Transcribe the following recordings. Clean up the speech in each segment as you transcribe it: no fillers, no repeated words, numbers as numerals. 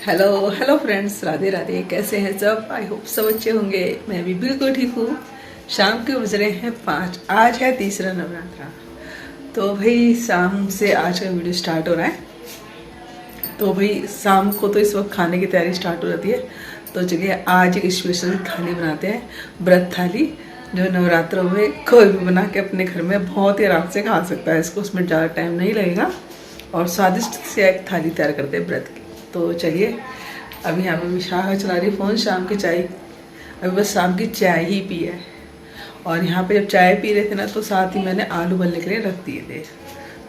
Hello hello friends, Radhe Radhe. कैसे हैं सब? आई होप सब अच्छे होंगे। मैं भी बिल्कुल ठीक हूँ। शाम के बज रहे हैं 5। आज है तीसरा नवरात्रा। तो भाई शाम से आज का वीडियो स्टार्ट हो रहा है। तो भाई शाम को तो इस वक्त खाने की तैयारी स्टार्ट हो जाती है। तो चलिए आज एक स्पेशल थाली बनाते हैं, व्रत थाली, जो नवरात्रों में कोई भी बना के अपने घर में बहुत ही आराम से खा सकता है। इसको उसमें ज़्यादा टाइम नहीं लगेगा और स्वादिष्ट से एक थाली तैयार करते हैं व्रत की। तो चलिए, अभी यहाँ पे विशाखा चला रही फ़ोन। शाम की चाय, अभी बस शाम की चाय ही पी है। और यहाँ पे जब चाय पी रहे थे ना, तो साथ ही मैंने आलू उबलने के लिए रख दिए थे।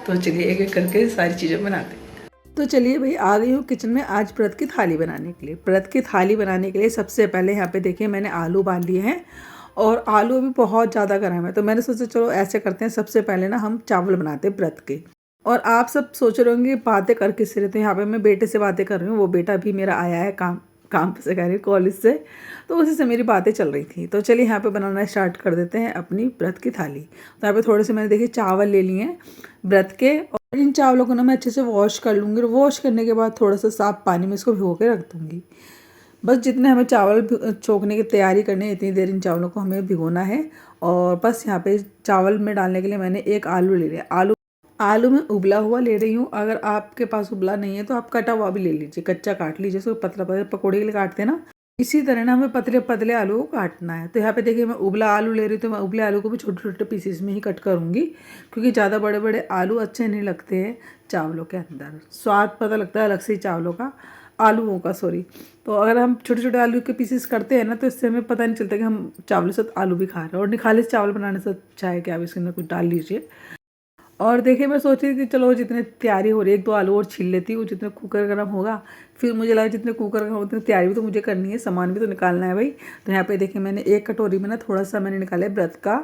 तो चलिए एक एक करके सारी चीज़ें बनाते हैं। तो चलिए भाई, आ गई हूँ किचन में आज व्रत की थाली बनाने के लिए। व्रत की थाली बनाने के लिए सबसे पहले यहाँ पे देखिए मैंने आलू उबाल लिए हैं। और आलू अभी बहुत ज़्यादा गर्म है, तो मैंने सोचा चलो ऐसे करते हैं, सबसे पहले ना हम चावल बनाते हैं व्रत के। और आप सब सोच रहे होंगे बातें कर किससे रहे, तो यहाँ पे मैं बेटे से बातें कर रही हूँ। वो बेटा भी मेरा आया है काम से, कह रही कॉलेज से, तो उसी से मेरी बातें चल रही थी। तो चलिए यहाँ पे बनाना स्टार्ट कर देते हैं अपनी व्रत की थाली। तो यहाँ पे थोड़े से मैंने देखिए चावल ले लिए हैं व्रत के, और इन चावलों को ना मैं अच्छे से वॉश कर लूँगी। और वॉश करने के बाद थोड़ा सा साफ पानी में इसको भिगो के रख दूँगी। बस जितने हमें चावल छोंकने की तैयारी करनी है, इतनी देर इन चावलों को हमें भिगोना है। और बस यहाँ पे चावल में डालने के लिए मैंने एक आलू ले लिया। आलू में उबला हुआ ले रही हूँ। अगर आपके पास उबला नहीं है तो आप कटा हुआ भी ले लीजिए, कच्चा काट लीजिए। इसको पतला पतला पकौड़े के लिए काटते हैं ना, इसी तरह ना हमें पतले पतले आलू को काटना है। तो यहाँ पे देखिए मैं उबला आलू ले रही हूँ, तो मैं उबले आलू को भी छोटे छोटे पीसेस में ही कट करूँगी, क्योंकि ज़्यादा बड़े बड़े आलू अच्छे नहीं लगते हैं चावलों के अंदर। स्वाद पता लगता है अलग से ही चावलों का, आलूओं का सॉरी। तो अगर हम छोटे छोटे आलू के पीसेस करते हैं ना, तो इससे हमें पता नहीं चलता कि हम चावलों से आलू भी खा रहे हैं। और निखालिस चावल बनाने से अच्छा है कि आप इसके अंदर कुछ डाल लीजिए। और देखिए मैं सोच रही थी चलो जितने तैयारी हो रही है, एक दो आलू और छील लेती हूँ, जितने कुकर गर्म होगा। फिर मुझे लगा जितने कुकर गर्म उतनी तैयारी भी तो मुझे करनी है, सामान भी तो निकालना है भाई। तो यहाँ पे देखिए मैंने एक कटोरी में ना थोड़ा सा मैंने निकाला है व्रत का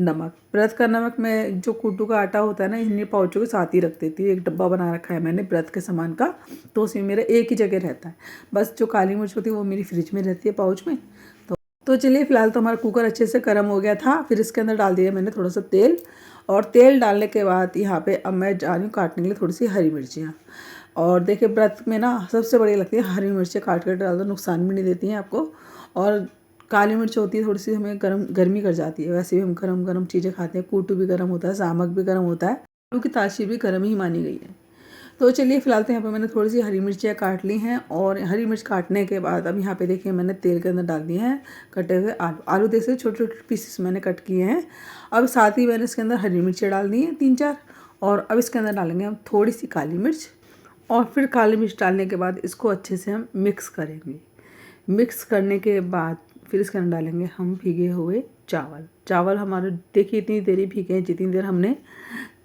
नमक। व्रत का नमक मैं जो कुट्टू का आटा होता है ना, इन्हीं पाउचों के साथ ही रख देती हूँ। एक डब्बा बना रखा है मैंने व्रत के सामान का, तो उसमें मेरा एक ही जगह रहता है। बस जो काली मिर्च होती है वो मेरी फ्रिज में रहती है पाउच में। तो चलिए फिलहाल तो हमारा कुकर अच्छे से गर्म हो गया था। फिर इसके अंदर डाल दिया मैंने थोड़ा सा तेल। और तेल डालने के बाद यहाँ पे अब मैं जा रही हूँ काटने के लिए थोड़ी सी हरी मिर्चियाँ। और देखिए व्रत में ना सबसे बढ़िया लगती है हरी मिर्चें, काट कर डाल दो, नुकसान भी नहीं देती हैं आपको। और काली मिर्च होती है थोड़ी सी हमें गर्मी कर जाती है। वैसे भी हम गरम गरम चीज़ें खाते हैं, कूटू भी गर्म होता है, सामक भी गर्म होता है, आलू की तासीर भी गर्म ही मानी गई है। तो चलिए फिलहाल तो यहाँ पे मैंने थोड़ी सी हरी मिर्चियाँ काट ली हैं। और हरी मिर्च काटने के बाद अब यहाँ पे देखिए मैंने तेल के अंदर डाल दिए हैं कटे हुए आलू देखिए छोटे छोटे पीसेस मैंने कट किए हैं। अब साथ ही मैंने इसके अंदर हरी मिर्चियाँ डाल दी हैं 3-4। और अब इसके अंदर डालेंगे हम थोड़ी सी काली मिर्च। और फिर काली मिर्च डालने के बाद इसको अच्छे से हम मिक्स करेंगे। मिक्स करने के बाद फिर इसके अंदर डालेंगे हम भीगे हुए चावल हमारे देखिए इतनी देर ही भीगे हैं जितनी देर हमने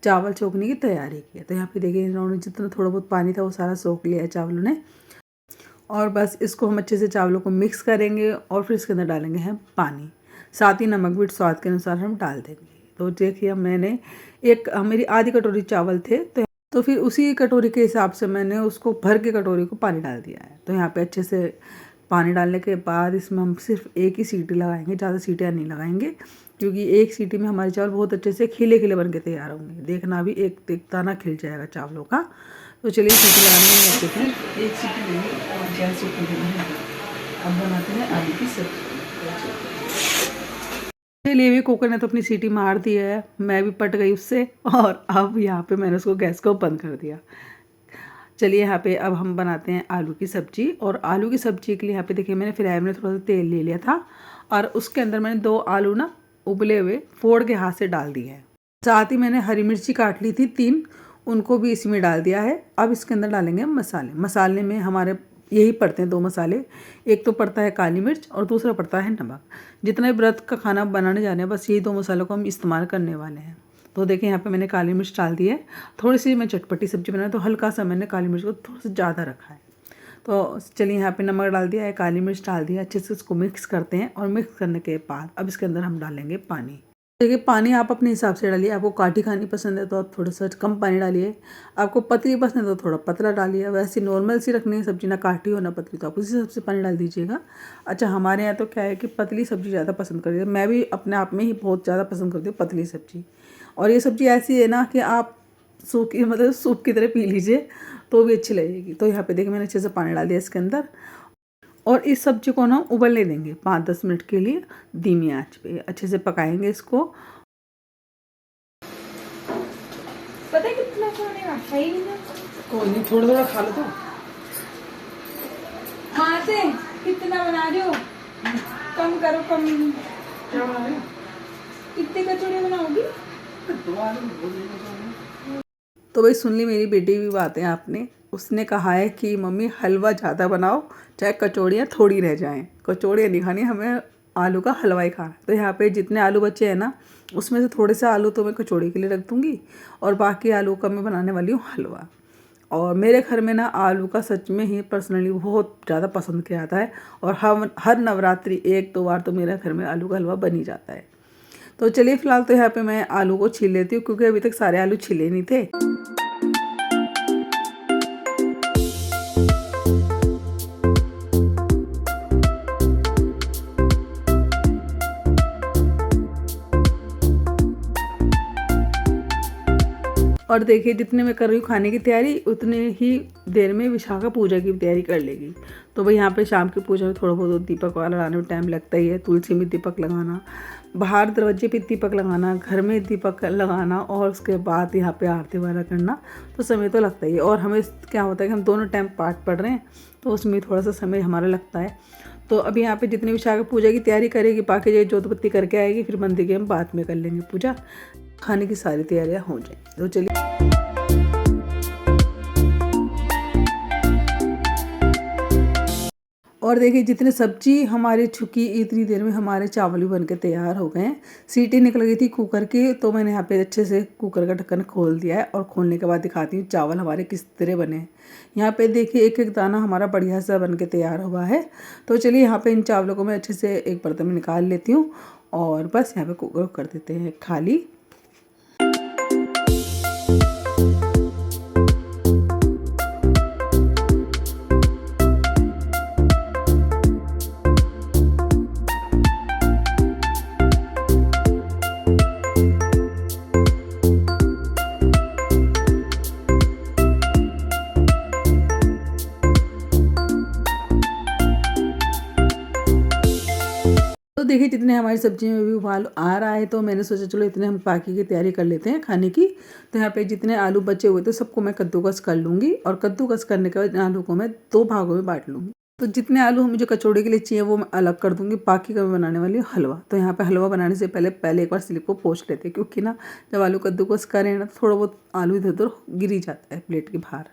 चावल छोंकने की तैयारी की है। तो यहाँ पे देखिए इन्होंने जितना थोड़ा बहुत पानी था वो सारा सोख लिया है चावलों ने। और बस इसको हम अच्छे से चावलों को मिक्स करेंगे और फिर इसके अंदर डालेंगे हम पानी, साथ ही नमक भी स्वाद के अनुसार हम डाल देंगे। तो देखिए मैंने मेरी आधी कटोरी चावल थे, तो फिर उसी कटोरी के हिसाब से मैंने उसको भर के कटोरी को पानी डाल दिया है। तो यहाँ पे अच्छे से पानी डालने के बाद इसमें हम सिर्फ एक ही सीटी लगाएंगे, ज़्यादा सीटियाँ नहीं लगाएंगे, क्योंकि एक सीटी में हमारे चावल बहुत अच्छे से खिले खिले बन के तैयार होंगे। देखना भी एक दाना खिल जाएगा चावलों का। तो चलिए सीटी लगाने में रखते थे, एक सीटी लेंगे और 4 सीटी देंगे। अब बनाते हैं आलू की सब्जी। चलिए भी कुकर ने तो अपनी सीटी मार दी है, मैं भी पट गई उससे। और अब यहाँ पे मैंने उसको गैस को बंद कर दिया। चलिए यहाँ पे अब हम बनाते हैं आलू की सब्जी। और आलू की सब्जी के लिए यहाँ पे देखिए मैंने फ्राई में थोड़ा सा तेल ले लिया था, और उसके अंदर मैंने 2 आलू ना उबले हुए फोड़ के हाथ से डाल दिए हैं। साथ ही मैंने हरी मिर्ची काट ली थी 3, उनको भी इसी में डाल दिया है। अब इसके अंदर डालेंगे हम मसाले में हमारे यही पड़ते हैं 2 मसाले। एक तो पड़ता है काली मिर्च और दूसरा पड़ता है नमक। जितने व्रत का खाना बनाने जाने हैं बस यही 2 मसालों को हम इस्तेमाल करने वाले हैं। तो देखिए यहाँ पे मैंने काली मिर्च डाल दी है। थोड़ी सी मैं चटपटी सब्जी बनाई तो हल्का सा मैंने काली मिर्च को थोड़ा सा ज़्यादा रखा है। तो चलिए यहाँ पे नमक डाल दिया है, काली मिर्च डाल दिया, अच्छे से इसको मिक्स करते हैं। और मिक्स करने के बाद अब इसके अंदर हम डालेंगे पानी। देखिए पानी आप अपने हिसाब से डालिए, आपको काठी खानी पसंद है तो आप थोड़ा सा कम पानी डालिए, आपको पतली पसंद है तो थोड़ा पतला डालिए। वैसे नॉर्मल सी रखनी है सब्जी, ना काठी हो ना पतली, तो आप उसी हिसाब से पानी डाल दीजिएगा। अच्छा हमारे यहाँ तो क्या है कि पतली सब्जी ज़्यादा पसंद करती है, मैं भी अपने आप में ही बहुत ज़्यादा पसंद करती हूँ पतली सब्जी। और ये सब्ज़ी ऐसी है ना कि आप सूखी मतलब सूप की तरह पी लीजिए तो भी अच्छी लगेगी। तो यहाँ पे देखिए मैंने अच्छे से पानी डाल दिया इसके अंदर और इस सब्जी को ना उबलने देंगे 5-10 मिनट के लिए धीमी आंच पे अच्छे से पकाएंगे इसको। पता है कितना खाने का सही नहीं। कोई नहीं, थोड़ा थोड़ा खा लो तो। हाँ से कितना बना रहे हो? कम करो कम। क्या बना रहे हो? कितने कचौड़े बनाओगी? तो भाई सुन ली मेरी बेटी की बातें आपने। उसने कहा है कि मम्मी हलवा ज़्यादा बनाओ, चाहे कचौड़ियाँ थोड़ी रह जाएं। कचौड़ियाँ नहीं खानी, हमें आलू का हलवा ही खाना। तो यहाँ पे जितने आलू बचे हैं ना, उसमें से थोड़े से आलू तो मैं कचौड़ी के लिए रख दूँगी और बाकी आलू का मैं बनाने वाली हूँ हलवा। और मेरे घर में ना आलू का सच में ही पर्सनली बहुत ज़्यादा पसंद किया जाता है और हम हर नवरात्रि 1-2 बार तो मेरे घर में आलू का हलवा बन ही जाता है। तो चलिए फ़िलहाल तो यहाँ पे मैं आलू को छील लेती हूँ क्योंकि अभी तक सारे आलू छिले नहीं थे। और देखिए जितने मैं कर रही हूँ खाने की तैयारी उतने ही देर में विशाखा पूजा की तैयारी कर लेगी। तो भाई यहाँ पे शाम की पूजा में थोड़ा बहुत दीपक वाला लगाने में टाइम लगता ही है। तुलसी में दीपक लगाना, बाहर दरवाजे पे दीपक लगाना, घर में दीपक लगाना और उसके बाद यहाँ पे आरती वगैरह करना, तो समय तो लगता ही है। और हमें क्या होता है कि हम दोनों टाइम पाठ पढ़ रहे हैं तो उसमें थोड़ा सा समय हमारा लगता है। तो अभी यहाँ पे जितनी विशाखा पूजा की तैयारी करेगी, बाकी जो जोतपत्ती करके आएगी, फिर मंदिर की हम बाद में कर लेंगे पूजा, खाने की सारी तैयारियाँ हो जाएंगी। तो चलिए और देखिए जितने सब्जी हमारी छुकी इतनी देर में हमारे चावल भी बनके तैयार हो गए हैं। सीटी निकल गई थी कुकर की, तो मैंने यहाँ पे अच्छे से कुकर का ढक्कन खोल दिया है और खोलने के बाद दिखाती हूँ चावल हमारे किस तरह बने हैं। यहाँ पे देखिए एक एक दाना हमारा बढ़िया सा बन के तैयार हुआ है। तो चलिए यहाँ पे इन चावलों को मैं अच्छे से एक बर्तन में निकाल लेती हूँ और बस यहाँ पे कुकर कर देते हैं खाली। तो देखिए जितने हमारी सब्जी में भी उबाल आ रहा है तो मैंने सोचा चलो इतने हम बाकी की तैयारी कर लेते हैं खाने की। तो यहाँ पे जितने आलू बचे हुए थे सबको मैं कद्दूकस कर लूँगी और कद्दूकस करने के बाद आलू को मैं 2 भागों में बांट लूँगी। तो जितने आलू मुझे कचौड़ी के लिए चाहिए वो मैं अलग कर दूँगी, बाकी का मैं बनाने वाली हूँ हलवा। तो यहाँ पे हलवा बनाने से पहले एक बार स्लिप को पोंछ लेते हैं क्योंकि ना जब आलू कद्दूकस करें ना तो थोड़ा बहुत आलू इधर उधर गिर ही जाता है प्लेट के बाहर।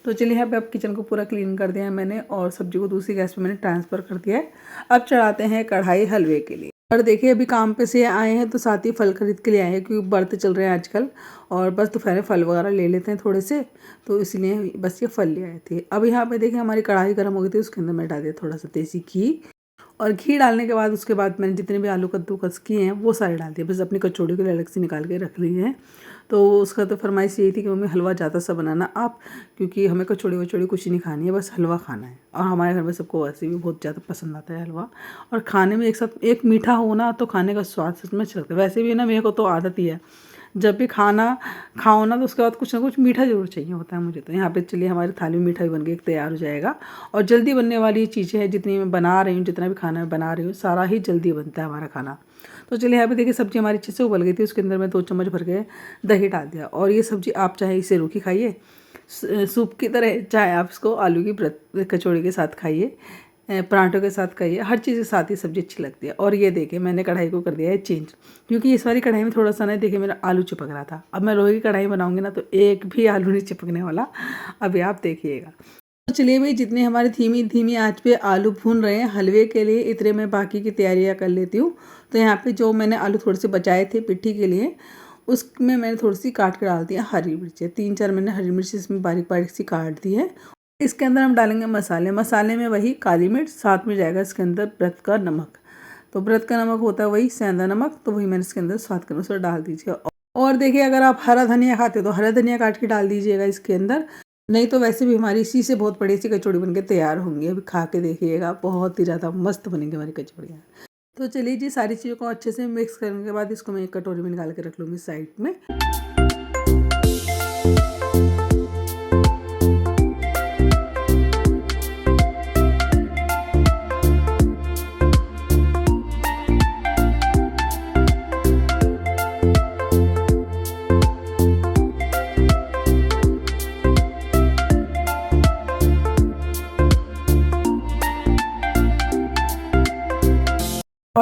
तो चलिए यहाँ पे अब किचन को पूरा क्लीन कर दिया है मैंने और सब्जी को दूसरी गैस पे मैंने ट्रांसफ़र कर दिया है। अब चढ़ाते हैं कढ़ाई हलवे के लिए। और देखिए अभी काम पे से आए हैं तो साथ ही फल खरीद के लिए आए हैं क्योंकि व्रत चल रहे हैं आजकल और बस दोपहर में फल वगैरह ले लेते हैं थोड़े से, तो इसलिए बस ये फल ले आए थे। अब यहाँ पे देखिए हमारी कढ़ाई गर्म हो गई थी, उसके अंदर मैं डाल दिया थोड़ा सा देसी घी और घी डालने के बाद उसके बाद मैंने जितने भी आलू कद्दूकस किए हैं वो सारे डाल दिए। बस अपनी कचौड़ी के लिए अलग से निकाल के रख ली है। तो उसका तो फरमाइश यही थी कि मम्मी हलवा ज़्यादा सा बनाना आप, क्योंकि हमें कचौड़ी वचौड़ी कुछ नहीं खानी है, बस हलवा खाना है। और हमारे घर में सबको वैसे भी बहुत ज़्यादा पसंद आता है हलवा। और खाने में एक साथ एक मीठा हो ना तो खाने का स्वाद सच में अच्छा लगता है। वैसे भी ना मेरे को तो आदत ही है जब भी खाना खाओ ना तो उसके बाद कुछ ना कुछ मीठा ज़रूर चाहिए होता है मुझे। तो यहाँ पे चलिए हमारी थाली में मीठा भी बन के तैयार हो जाएगा। और जल्दी बनने वाली चीज़ें हैं जितनी मैं बना रही हूँ, जितना भी खाना बना रही हूँ सारा ही जल्दी बनता है हमारा खाना। तो चलिए यहाँ पे देखिए सब्ज़ी हमारी अच्छे से उबल गई थी, उसके अंदर मैं 2 चम्मच भर के दही डाल दिया। और ये सब्ज़ी आप चाहे इसे रूखी खाइए सूप की तरह, चाहे आप इसको आलू की कचौड़ी के साथ खाइए, पराठों के साथ खाइए, हर चीज़ के साथ ही सब्ज़ी अच्छी लगती है। और ये देखिए मैंने कढ़ाई को कर दिया है चेंज, क्योंकि इस वाली कढ़ाई में थोड़ा सा ना देखिए मेरा आलू चिपक रहा था। अब मैं लोहे की कढ़ाई बनाऊंगी ना तो एक भी आलू नहीं चिपकने वाला, अभी आप देखिएगा। तो चलिए भाई जितने हमारे धीमी धीमी आंच पे आलू भून रहे हैं हलवे के लिए, इतने मैं बाकी की तैयारियां कर लेती हूँ। तो यहाँ पे जो मैंने आलू थोड़े से बचाए थे पिट्ठी के लिए, उसमें मैंने थोड़ी सी काट के डाल दिया हरी मिर्चें, 3-4 मैंने हरी मिर्च इसमें बारीक बारीक सी काट दी है। इसके अंदर हम डालेंगे मसाले, मसाले में वही काली मिर्च, साथ में जाएगा इसके अंदर व्रत का नमक। तो व्रत का नमक होता है वही सेंधा नमक, तो वही मैंने इसके अंदर स्वाद के अनुसार डाल दीजिए। और देखिए अगर आप हरा धनिया खाते हो तो हरा धनिया काट के डाल दीजिएगा इसके अंदर, नहीं तो वैसे भी हमारी इसी से बहुत बड़ी सी कचौड़ी बनके तैयार होंगी। अभी खा के देखिएगा, बहुत ही ज़्यादा मस्त बनेंगी हमारी कचौड़ियाँ। तो चलिए जी सारी चीज़ों को अच्छे से मिक्स करने के बाद इसको मैं एक कटोरी में निकाल के रख लूँगी साइड में।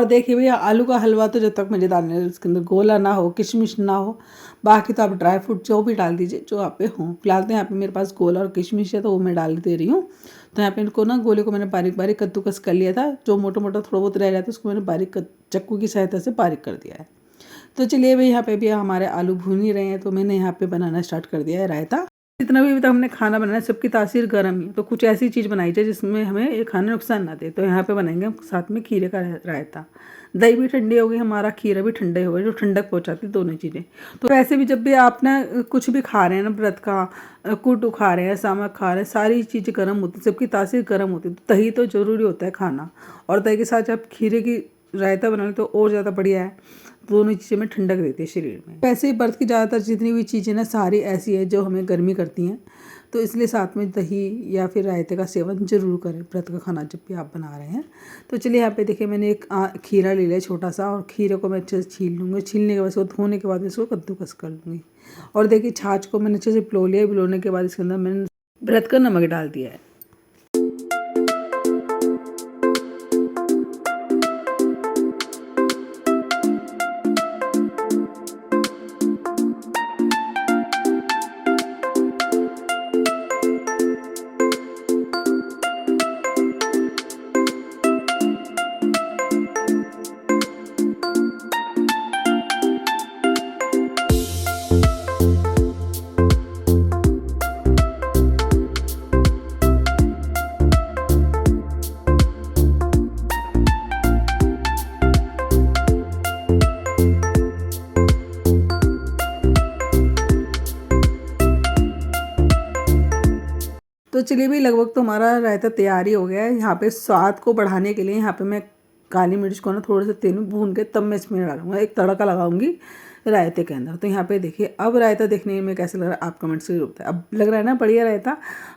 और देखिए भैया आलू का हलवा तो जब तक मुझे डालना है उसके अंदर गोला ना हो, किशमिश ना हो, बाकी तो आप ड्राई फ्रूट जो भी डाल दीजिए जो आप पे हों। फिलहाल तो यहाँ पे मेरे पास गोला और किशमिश है तो वो मैं डाल दे रही हूँ। तो यहाँ पे इनको ना गोले को मैंने बारीक बारीक कद्दूकस कर लिया था, जो मोटा मोटा थोड़ा बहुत रह जाता है उसको मैंने बारीक चक्कू की सहायता से बारीक कर दिया है। तो चलिए भाई यहाँ पे भी हमारे आलू भून ही रहे हैं तो मैंने यहाँ पे बनाना स्टार्ट कर दिया है रायता। जितना भी हमने खाना बनाया सबकी तासीर गर्म ही, तो कुछ ऐसी चीज़ बनाई जाए जिसमें हमें ये खाना नुकसान ना दे। तो यहाँ पे बनाएंगे हम साथ में खीरे का रायता। दही भी ठंडी हो गई, हमारा खीरा भी ठंडा हो गया, जो ठंडक पहुँचाती दोनों चीज़ें। तो वैसे भी जब भी आप ना कुछ भी खा रहे हैं ना, व्रत का कुटू खा रहे हैं, सामक खा रहे हैं, सारी चीज़ें गर्म होती है, सबकी तासीर गर्म होती है। तो दही तो ज़रूरी होता है खाना, और दही के साथ जब खीरे की रायता बना ले तो और ज़्यादा बढ़िया है। दोनों चीज़ें में ठंडक देती है शरीर में। वैसे ही व्रत की ज़्यादातर जितनी भी चीज़ें ना सारी ऐसी है जो हमें गर्मी करती हैं, तो इसलिए साथ में दही या फिर रायते का सेवन जरूर करें व्रत का खाना जब भी आप बना रहे हैं। तो चलिए यहाँ पे देखिए मैंने एक खीरा ले लिया छोटा सा, और खीरे को मैं अच्छे से छील लूँगी। छीलने के बाद इसको धोने के बाद इसको कद्दूकस कर लूँगी। और देखिए छाछ को मैंने अच्छे से पिलो लिया। पिलोने के बाद इसके अंदर मैंने व्रत का नमक डाल दिया है। तो चलिए भाई लगभग तो हमारा रायता तैयार ही हो गया है। यहाँ पे स्वाद को बढ़ाने के लिए यहाँ पे मैं काली मिर्च को ना थोड़े से तेल में भून के तब मैं इसमें डालूंगा, एक तड़का लगाऊंगी रायते के अंदर। तो यहाँ पे देखिए अब रायता देखने में कैसा लग रहा है आप कमेंट से जरूर बताएं। अब लग रहा है ना बढ़िया रायता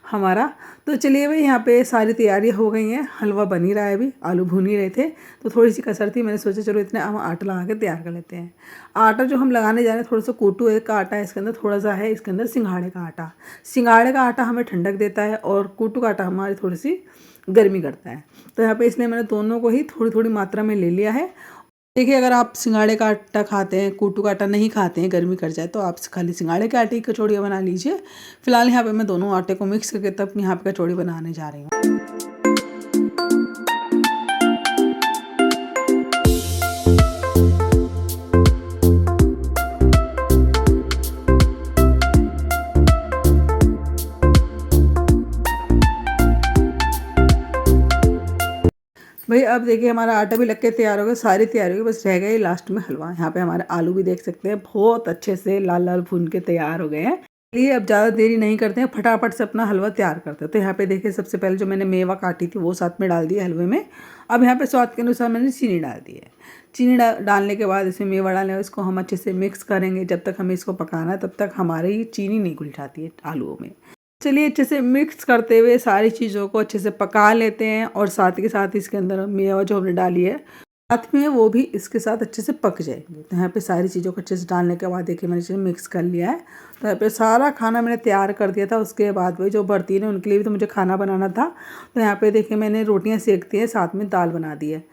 हमारा। तो चलिए भाई यहाँ पे सारी तैयारियाँ हो गई हैं, हलवा बन ही रहा है, अभी आलू भून ही रहे थे तो थोड़ी सी कसर थी, मैंने सोचा चलो इतने हम आटा लगा के तैयार कर लेते हैं। आटा जो हम लगाने जा रहे हैं थोड़ा सा कोटू एक का आटा है इसके अंदर, थोड़ा सा है इसके अंदर सिंघाड़े का आटा। सिंघाड़े का आटा हमें ठंडक देता है और कोटू का आटा हमारी थोड़ी सी गर्मी करता है। तो यहाँ पे इसलिए मैंने दोनों को ही थोड़ी थोड़ी मात्रा में ले लिया है। देखिए अगर आप सिंघाड़े का आटा खाते हैं, कोटू का आटा नहीं खाते हैं, गर्मी कर जाए, तो आप खाली सिंघाड़े के आटे की कचौड़ियाँ बना लीजिए। फिलहाल यहाँ पे मैं दोनों आटे को मिक्स करके तब यहाँ पे कचौड़ी बनाने जा रही हूँ। भाई अब देखिए हमारा आटा भी लग के तैयार हो गया, सारी तैयारी हो गई, बस रह गए लास्ट में हलवा। यहाँ पे हमारे आलू भी देख सकते हैं बहुत अच्छे से लाल लाल भून के तैयार हो गए हैं। इसलिए अब ज़्यादा देरी नहीं करते हैं, फटाफट से अपना हलवा तैयार करते हैं। तो यहाँ पे देखिए सबसे पहले जो मैंने मेवा काटी थी वो साथ में डाल दिया हलवे में। अब यहाँ पे स्वाद के अनुसार मैंने चीनी डाल दी है। चीनी डालने के बाद इसमें मेवा डालने इसको हम अच्छे से मिक्स करेंगे। जब तक हमें इसको पकाना है तब तक हमारी चीनी नहीं घुल जाती है आलूओं में। चलिए अच्छे से मिक्स करते हुए सारी चीज़ों को अच्छे से पका लेते हैं, और साथ के साथ इसके अंदर मेवा जो हमने डाली है साथ में वो भी इसके साथ अच्छे से पक जाएंगे। तो यहाँ पे सारी चीज़ों को अच्छे से डालने के बाद देखिए मैंने इसे मिक्स कर लिया है। तो यहाँ पे सारा खाना मैंने तैयार कर दिया था। उसके बाद वही जो बर्ती है उनके लिए भी तो मुझे खाना बनाना था। तो यहाँ पे देखिए मैंने रोटियाँ सेक दी हैं, साथ में दाल बना दी है।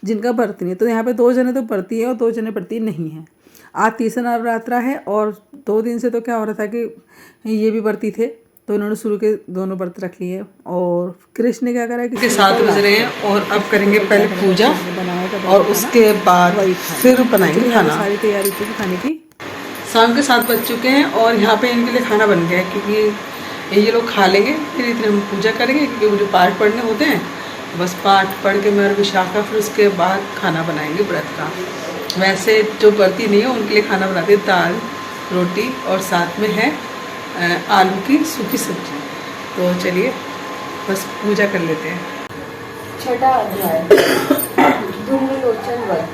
जिनका बर्ती नहीं, तो यहाँ पे 2 जने तो बर्ती है और 2 जने बर्ती नहीं है। आज तीसरा नवरात्रा है और 2 दिन से तो क्या हो रहा था कि ये भी बर्ती थे, तो उन्होंने शुरू के दोनों व्रत रख लिए। और कृष्ण ने क्या करा कि 7 बज रहे हैं और अब करेंगे पहले पूजा और उसके बाद फिर बनाएंगे खाना। सारी तैयारी थी खाने की। शाम के 7 बज चुके हैं और यहाँ पे इनके लिए खाना बन गया है, क्योंकि ये लोग खा लेंगे फिर इतने हम पूजा करेंगे, क्योंकि मुझे पाठ पढ़ने होते हैं। बस पाठ पढ़ के मैं और विशाखा फिर उसके बाद खाना बनाएंगे व्रत का। वैसे जो व्रती नहीं है उनके लिए खाना बनाते दाल रोटी और साथ में है आलू की सूखी सब्जी। तो चलिए बस पूजा कर लेते हैं। छठा अध्याय धूम्रलोचन वन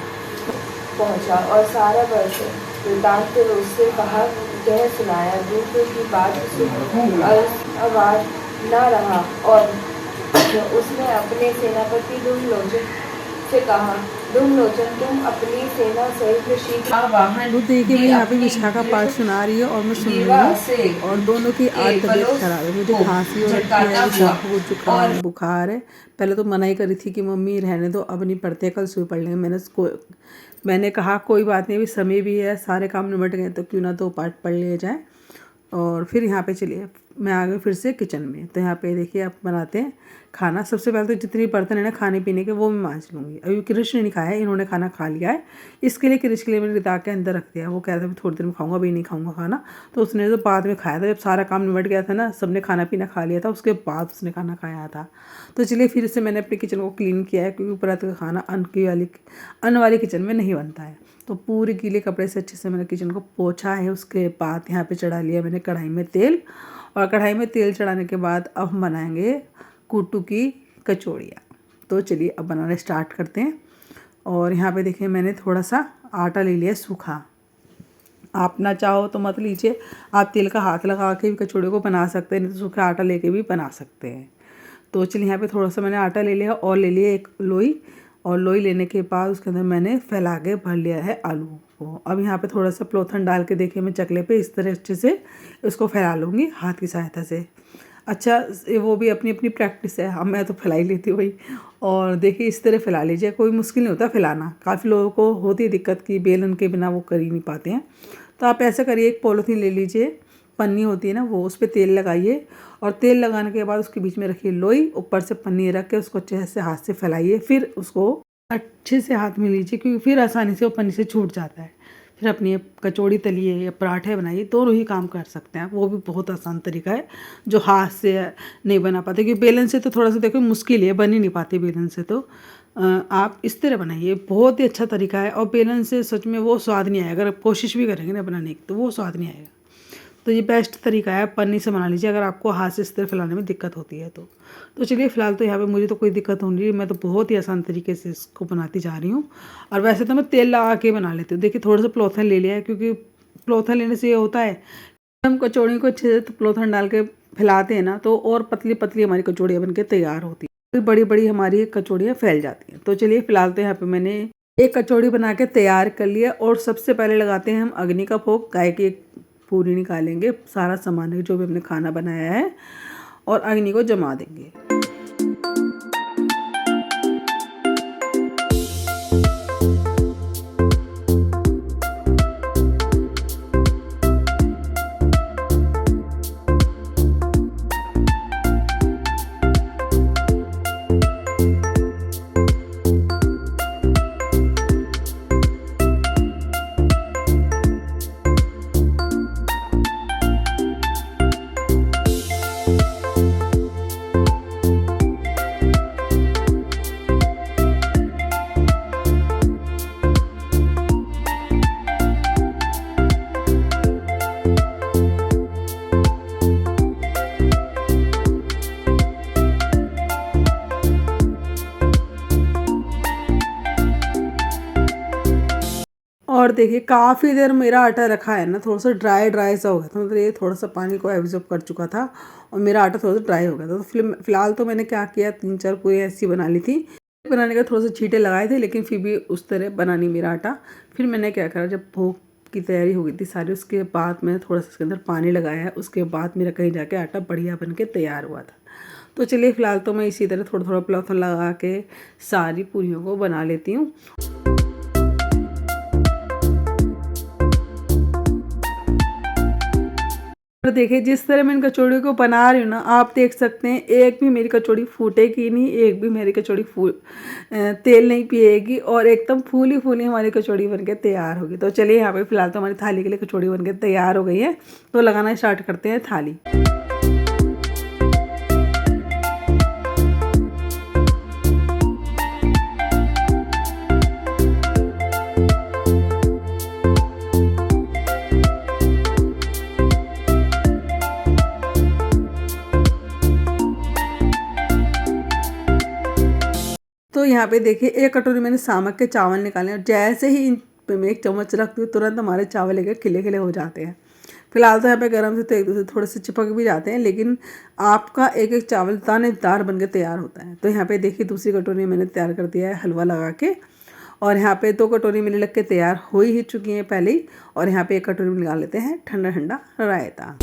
पहुंचा और सारा वर्ष वृतांत उससे कहा कह सुनाया। दूसरों की बात सुन आवाज न रहा और उसने अपने सेनापति धूम्रलोचन उससे कहा, धूम्रलोचन, तुम अपनी सेना सहित शीघ्र वाहन वो देखिए मैं यहाँ पे विशाखा पाठ सुना रही है और मैं सुन रही हूँ, और दोनों की आज तबीयत खराब है। मुझे खांसी हो रखी है, विशाखा को जुकाम बुखार है। पहले तो मना ही करी थी कि मम्मी रहने दो, अब नहीं पढ़ते, कल सुबह पढ़ लेंगे। मैंने कहा कोई बात नहीं, अभी समय भी है, सारे काम निपट गए तो क्यों ना दो पाठ पढ़ लिए जाए। और फिर यहाँ पे चलिए मैं आ गई फिर से किचन में। तो यहाँ पे देखिए आप बनाते हैं खाना। सबसे पहले तो जितनी बर्तन है ना खाने पीने के वो मैं मांज लूँगी। अभी कृष्ण ने नहीं खाया है, इन्होंने खाना खा लिया है। इसके लिए कृष्ण के लिए मैंने रिता के अंदर रख दिया। वो कह रहा था थोड़ी देर में खाऊंगा, अभी नहीं खाऊंगा खाना। तो उसने तो बाद में खाया था, जब सारा काम निपट गया था ना, सबने खाना पीना खा लिया था, उसके बाद उसने खाना खाया था। तो चलिए फिर से मैंने अपने किचन को क्लीन किया है, क्योंकि ऊपर का खाना अन्न वाली किचन में नहीं बनता है। तो पूरे गीले कपड़े से अच्छे से मैंने किचन को पोंछा है। उसके बाद यहाँ पे चढ़ा लिया मैंने कढ़ाई में तेल, और कढ़ाई में तेल चढ़ाने के बाद अब हम बनाएंगे कुट्टू की कचौड़ियाँ। तो चलिए अब बनाना स्टार्ट करते हैं। और यहाँ पे देखिए मैंने थोड़ा सा आटा ले लिया सूखा। आप ना चाहो तो मत लीजिए, आप तेल का हाथ लगा के भी कचौड़ी को बना सकते हैं, नहीं तो सूखा आटा लेके भी बना सकते हैं। तो चलिए यहाँ पे थोड़ा सा मैंने आटा ले लिया और ले लिया एक लोई, और लोई लेने के बाद उसके अंदर मैंने फैला के भर लिया है आलू को। अब यहाँ पे थोड़ा सा प्लोथन डाल के देखिए मैं चकले पे इस तरह अच्छे से इसको फैला लूँगी हाथ की सहायता से। अच्छा, वो भी अपनी अपनी प्रैक्टिस है, अब मैं तो फैला ही लेती हूँ भाई। और देखिए इस तरह फैला लीजिए, कोई मुश्किल नहीं होता फैलाना। काफ़ी लोगों को होती है दिक्कत कि बेलन के बिना वो कर ही नहीं पाते हैं। तो आप ऐसा करिए, एक पॉलीथीन ले लीजिए, पन्नी होती है ना वो, उस पर तेल लगाइए, और तेल लगाने के बाद उसके बीच में रखिए लोई, ऊपर से पन्नी रख के उसको अच्छे से हाथ से फैलाइए। फिर उसको अच्छे से हाथ में लीजिए, क्योंकि फिर आसानी से वो पन्नी से छूट जाता है। फिर अपनी कचौड़ी तलिए या पराठे बनाइए, दोनों ही काम कर सकते हैं आप। वो भी बहुत आसान तरीका है जो हाथ से नहीं बना पाते, क्योंकि बेलन से तो थोड़ा सा देखो मुश्किल है, बन ही नहीं पाती बेलन से। तो आप इस तरह बनाइए, बहुत ही अच्छा तरीका है। और बेलन से सच में वो स्वाद नहीं आएगा, अगर आप कोशिश भी करेंगे ना बनाने की तो वो स्वाद नहीं आएगा। तो ये बेस्ट तरीका है, पन्नी से बना लीजिए अगर आपको हाथ से इस तरह फैलाने में दिक्कत होती है तो चलिए फिलहाल तो यहाँ पे मुझे तो कोई दिक्कत हो नहीं रही, मैं तो बहुत ही आसान तरीके से इसको बनाती जा रही हूँ। और वैसे तो मैं तेल लगा के बना लेती हूँ। देखिए थोड़ा सा प्लोथन ले लिया है, क्योंकि प्लोथन लेने से ये होता है हम कचौड़ी को अच्छे से प्लोथन डाल के फैलाते हैं ना, तो और पतली पतली हमारी कचौड़ियाँ बन के तैयार होती है, बड़ी बड़ी हमारी कचौड़ियाँ फैल जाती हैं। तो चलिए फिलहाल तो यहाँ पे मैंने एक कचौड़ी बना के तैयार कर लिया। और सबसे पहले लगाते हैं हम अग्नि का भोग। गाय की एक पूरी निकालेंगे, सारा सामान जो भी हमने खाना बनाया है, और अग्नि को जमा देंगे। और देखिए काफ़ी देर मेरा आटा रखा है ना, थोड़ा सा ड्राई सा हो गया था, मतलब ये थोड़ा सा पानी को एब्जॉर्ब कर चुका था और मेरा आटा थोड़ा सा ड्राई हो गया था। तो फिलहाल तो मैंने क्या किया, 3-4 पूरी ऐसी बना ली थी। बनाने का थोड़ा सा छींटे लगाए थे, लेकिन फिर भी उस तरह बना नहीं मेरा आटा। फिर मैंने क्या करा, जब भोग की तैयारी हो गई थी सारी, उसके बाद मैंने थोड़ा सा इसके अंदर पानी लगाया है। उसके बाद मेरा कहीं जाके आटा बढ़िया बन के तैयार हुआ था। तो चलिए फिलहाल तो मैं इसी तरह थोड़ा थोड़ा प्लॉथन लगा के सारी पूरियों को बना लेती हूँ। तो देखिए जिस तरह मैं इन कचौड़ी को बना रही हूँ ना, आप देख सकते हैं एक भी मेरी कचौड़ी फूटेगी नहीं, एक भी मेरी कचौड़ी तेल नहीं पिएगी, और एकदम फूली फूली हमारी कचौड़ी बनके तैयार होगी। तो चलिए यहाँ पे फिलहाल तो हमारी थाली के लिए कचौड़ी बनके तैयार हो गई है। तो लगाना स्टार्ट करते हैं थाली। तो यहाँ पे देखिए एक कटोरी मैंने सामक के चावल निकाले, और जैसे ही इन पे मैं एक चम्मच रखती हूँ तुरंत हमारे चावल लेके खिले खिले हो जाते हैं। फिलहाल तो यहाँ पे गरम से तो एक दूसरे थोड़े से चिपक भी जाते हैं, लेकिन आपका एक एक चावल दानेदार बन के तैयार होता है। तो यहाँ पे देखिए दूसरी कटोरी मैंने तैयार कर दिया है हलवा लगा के, और यहाँ पे 2 कटोरी मेरी लग के तैयार हो ही चुकी हैं पहले ही। और यहाँ पे 1 कटोरी में निकाल लेते हैं ठंडा ठंडा रायता।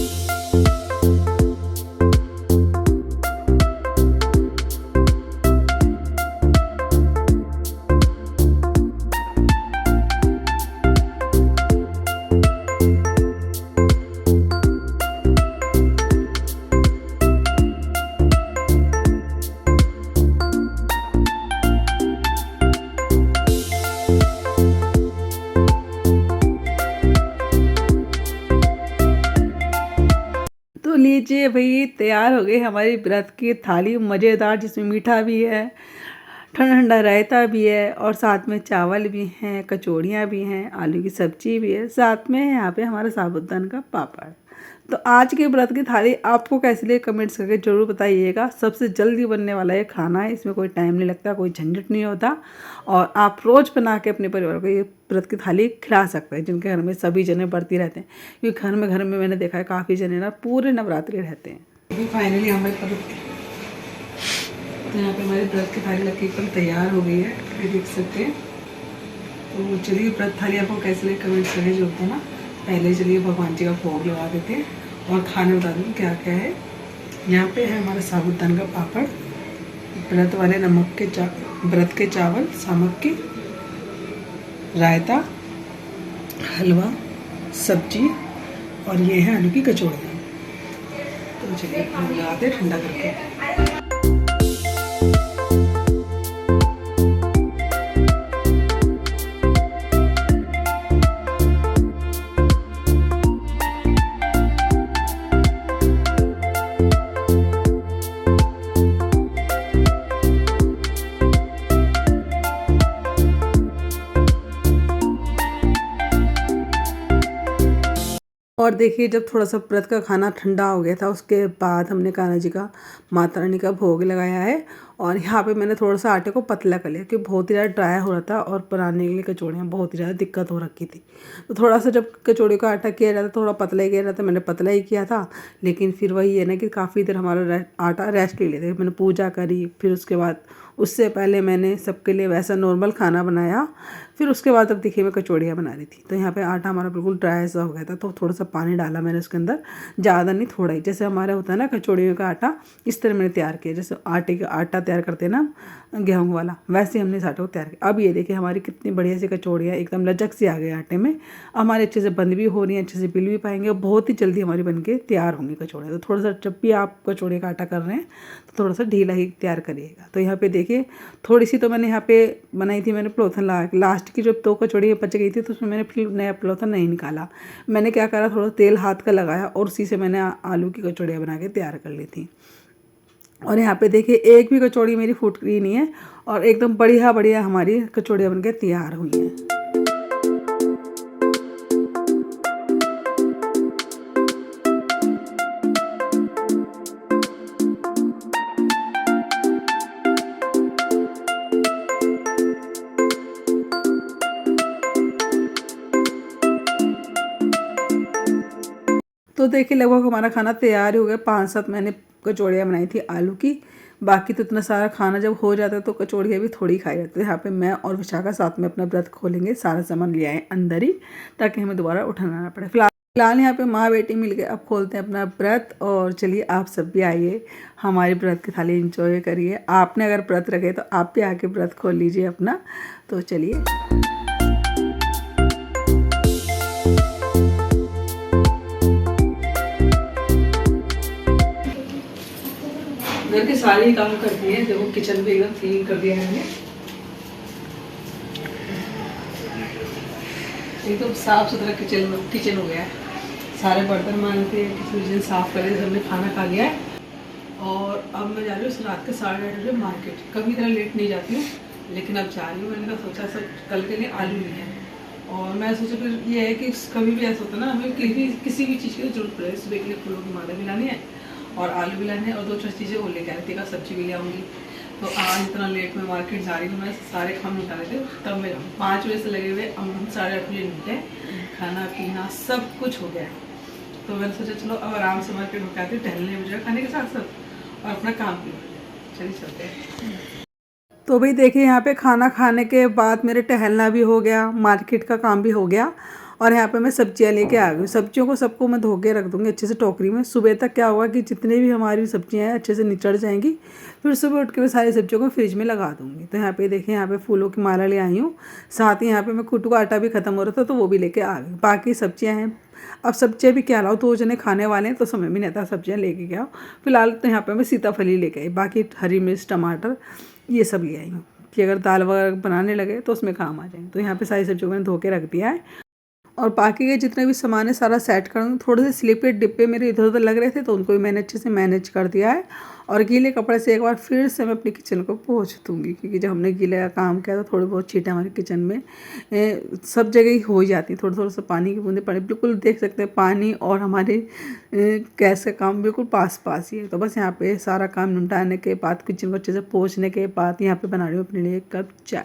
लीजिए भाई, तैयार हो गई हमारी व्रत की थाली मज़ेदार, जिसमें मीठा भी है, ठंडा ठंडा रायता भी है, और साथ में चावल भी हैं, कचौड़ियाँ भी हैं, आलू की सब्जी भी है, साथ में यहाँ पे हमारा साबूदाना का पापड़। तो आज के व्रत की थाली आपको कैसी लगी कमेंट्स करके ज़रूर बताइएगा। सबसे जल्दी बनने वाला ये खाना है, इसमें कोई टाइम नहीं लगता, कोई झंझट नहीं होता, और आप रोज़ बना के अपने परिवार को ये व्रत की थाली खिला सकते हैं, जिनके घर में सभी जने बढ़ती रहते हैं। क्योंकि घर में मैंने देखा है काफ़ी जने ना पूरे नवरात्रि रहते हैं। अभी फाइनली हमारे तो यहाँ पे हमारी व्रत की थाली लग के एकदम तैयार हो गई है, ये देख सकते हैं। तो चलिए व्रत थाली आपको कैसे लगे कमेंट्स करके जरूर बताना। पहले चलिए भगवान जी का भोग लगा देते हैं और खाने बता दूँ क्या क्या है। यहाँ पे है हमारा साबूदाना का पापड़, व्रत वाले व्रत के चावल, सामक की रायता, हलवा, सब्जी, और ये है आलू की कचौड़ियाँ। तो चलिए लगाते ठंडा करके। और देखिए जब थोड़ा सा व्रत का खाना ठंडा हो गया था, उसके बाद हमने कान्हा जी का, माता रानी का भोग लगाया है। और यहाँ पे मैंने थोड़ा सा आटे को पतला कर लिया, क्योंकि बहुत ही ज़्यादा ड्राई हो रहा था और बनाने के लिए कचौड़ियाँ बहुत ही ज़्यादा दिक्कत हो रखी थी। तो थोड़ा सा जब कचौड़ी का आटा किया जाता थोड़ा पतला ही किया जाता, मैंने पतला ही किया था। लेकिन फिर वही है ना कि काफ़ी देर हमारा आटा रेस्ट ले लेते, मैंने पूजा करी, फिर उसके बाद उससे पहले मैंने सबके लिए वैसा नॉर्मल खाना बनाया, फिर उसके बाद अब देखिए मैं कचौड़ियाँ बना रही थी। तो यहाँ पे आटा हमारा बिल्कुल ड्राई सा हो गया था, तो थोड़ा सा पानी डाला मैंने उसके अंदर, ज़्यादा नहीं थोड़ा ही, जैसे हमारा होता है ना कचौड़ियों का आटा, इस तरह मैंने तैयार किया, जैसे आटे का आटा तैयार करते हैं ना गेहूँ वाला, वैसे हमने इस आटे को तैयार किया। अब ये देखिए हमारी कितनी बढ़िया सी कचौड़ियाँ एकदम लचक सी आ गई आटे में, हमारे अच्छे से बंद भी हो रही हैं, अच्छे से बिल भी पाएंगे, और बहुत ही जल्दी हमारी बन के तैयार होंगी कचौड़ियाँ। तो थोड़ा सा जब भी आप कचौड़ी का आटा कर रहे हैं तो थोड़ा सा ढीला ही तैयार करिएगा। तो यहाँ पे देखिए थोड़ी सी तो मैंने यहाँ पे बनाई थी, मैंने पलोथन लगा के, लास्ट की जब 2 कचौड़ी बच गई थी तो उसमें मैंने फिर नया पलोथन नहीं निकाला। मैंने क्या करा, थोड़ा तेल हाथ का लगाया और उसी से मैंने आलू की कचौड़ियाँ बना के तैयार कर ली थी। और यहाँ पे देखिए एक भी कचौड़ी मेरी फूट गई नहीं है, और एकदम बढ़िया बढ़िया हमारी कचौड़ियाँ बन के तैयार हुई हैं। तो देखिए लगभग हमारा खाना तैयार हो गया। 5-7 मैंने कचौड़ियाँ बनाई थी आलू की, बाकी तो इतना सारा खाना जब हो जाता है तो कचौड़ियाँ भी थोड़ी खाई जाती है। यहाँ पे मैं और विशाखा साथ में अपना व्रत खोलेंगे, सारा सामान ले आए अंदर ही, ताकि हमें दोबारा उठाना ना पड़े। फिलहाल यहाँ पे माँ बेटी मिल के अब खोलते हैं अपना व्रत। और चलिए आप सब भी आइए, हमारे व्रत की थाली एंजॉय करिए। आपने अगर व्रत रखे तो आप भी आके व्रत खोल लीजिए अपना। तो चलिए घर के सारे काम करती है। देखो किचन भी एकदम क्लीन कर दिया है, एकदम साफ सुथरा किचन हो गया है। सारे बर्तन मांगते हैं, किचन साफ करे, सबने खाना खा लिया है। और अब मैं जा रही हूँ रात के 8:30 बजे मार्केट। कभी इतना लेट नहीं जाती हूँ, लेकिन अब जा रही हूँ। मैंने कहा सोचा सब कल के लिए आलू लिए हैं, और मैं सोचा फिर ये है कि कभी भी ऐसा होता है ना, हमें किसी भी चीज़ की जरूरत पड़े। सुबह के लिए फूलों की माला भी लानी है और आलू भी लाने हैं, और 2-4 चीज़ें और लेके आ रही थी, सब्जी भी ले आऊँगी। तो आज इतना लेट में मार्केट जा रही हूँ, मैं सारे काम निकाले थे तब मैं जाऊँ। 5 बजे से लगे हुए, अब हम 8:30 बजे निकले, खाना पीना सब कुछ हो गया। तो मैंने सोचा चलो अब आराम से मार्केट होकर आते टहलने मुझे खाने के साथ साथ और अपना काम भी। चलिए चलते हैं। तो भाई देखिए यहाँ पे खाना खाने के बाद मेरे टहलना भी हो गया, मार्केट का काम भी हो गया और यहाँ पे मैं सब्जियाँ लेके आ गई। सब्जियों को सबको मैं धो के रख दूँगी अच्छे से टोकरी में। सुबह तक क्या होगा कि जितने भी हमारी सब्जियाँ हैं अच्छे से निचड़ जाएंगी, फिर सुबह उठ के मैं सारी सब्जियों को फ्रिज में लगा दूँगी। तो यहाँ पे देखिए यहाँ पे फूलों की माला ले आई हूँ, साथ ही यहाँ पे मैं कुट्टू का आटा भी ख़त्म हो रहा था तो वो भी लेके आ गई। बाकी सब्जियाँ हैं, अब सब्जियाँ भी क्या लाओ, 2 जने खाने वाले हैं तो समय भी नहीं आता सब्जियाँ लेके क्या हो। फिलहाल तो यहाँ पर मैं सीताफली लेके आई, बाकी हरी मिर्च टमाटर ये सब ले आई हूँ कि अगर दाल वगैरह बनाने लगे तो उसमें काम आ जाए। तो यहाँ पे सारी सब्जियों को मैंने धो के रख दिया है और बाकी के जितने भी सामान है सारा सेट कर दूँ। थोड़े से स्लिपेड डिब्बे मेरे इधर उधर लग रहे थे तो उनको भी मैंने अच्छे से मैनेज कर दिया है और गीले कपड़े से एक बार फिर से मैं अपनी किचन को पोंछ दूँगी, क्योंकि जब हमने गीले का काम किया तो थोड़ी बहुत छींटे हमारे किचन में सब जगह ही हो ही जाती है। थोड़ा सा पानी की बूंदे पड़े, बिल्कुल देख सकते हैं पानी और हमारे गैस का काम बिल्कुल पास ही है। तो बस यहाँ पे सारा काम निपटाने के बाद किचन को अच्छे से पोंछने के बाद यहाँ पे बना रही हूँ अपने लिए एक कप चाय।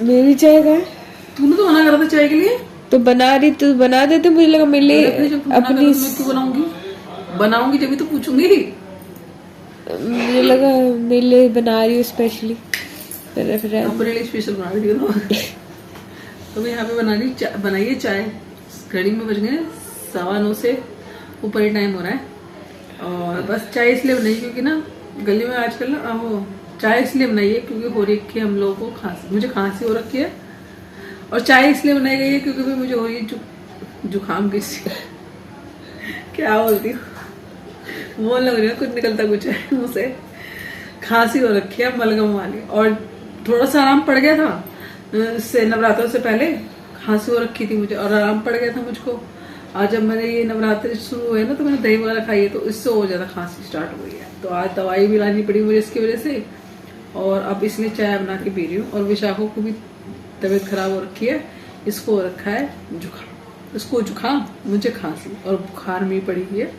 मेरी चाय का है? तूने तो मना करा था चाय के लिए। तो बना रही तो बना देते, मुझे लगा मेरे लिए अपनी। मैं क्यों बनाऊंगी जब भी तो पूछूंगी। मुझे लगा मेरे लिए बना रही हूँ स्पेशली, अपने लिए स्पेशल बना रही हूँ। तो मैं यहाँ पे बनाइए चाय। घड़ी में बज गए 9:15 से ऊपर ही टाइम हो रहा है और बस चाय इसलिए बनाई क्योंकि ना गली में आजकल ना वो चाय इसलिए बनाई है क्योंकि हो रही है हम लोगों को खांसी, मुझे खांसी हो रखी है और चाय इसलिए बनाई गई है क्योंकि भी मुझे हो रही है जुकाम की। क्या बोलती हूँ, वो लग रही है कुछ निकलता कुछ है मुँह से। खांसी हो रखी है मलगम वाली और थोड़ा सा आराम पड़ गया था से नवरात्रों से पहले खांसी हो रखी थी मुझे और आराम पड़ गया था मुझको। आज जब मैंने ये नवरात्रि शुरू हुए ना तो मैंने दही वगैरह खाई है तो इससे और ज़्यादा खांसी स्टार्ट हो गई है। तो आज दवाई भी लानी पड़ी मुझे इसकी वजह से और अब इसलिए चाय बना के पी रही हूँ। और विशाखों को भी तबीयत खराब हो रखी है, इसको हो रखा है जुकाम, इसको जुकाम मुझे खांसी और बुखार में पड़ी हुई है।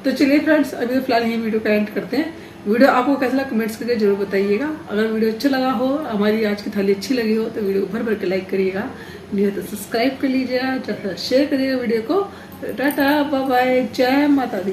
तो चलिए फ्रेंड्स अभी तो फिलहाल यही वीडियो का एंड करते हैं। वीडियो आपको कैसा लगा कमेंट्स करके जरूर बताइएगा। अगर वीडियो अच्छा लगा हो, हमारी आज की थाली अच्छी लगी हो तो वीडियो को भर के लाइक करिएगा, नहीं तो सब्सक्राइब कर लीजिएगा, शेयर करिएगा वीडियो को। टाटा बाय बाय, जय माता दी।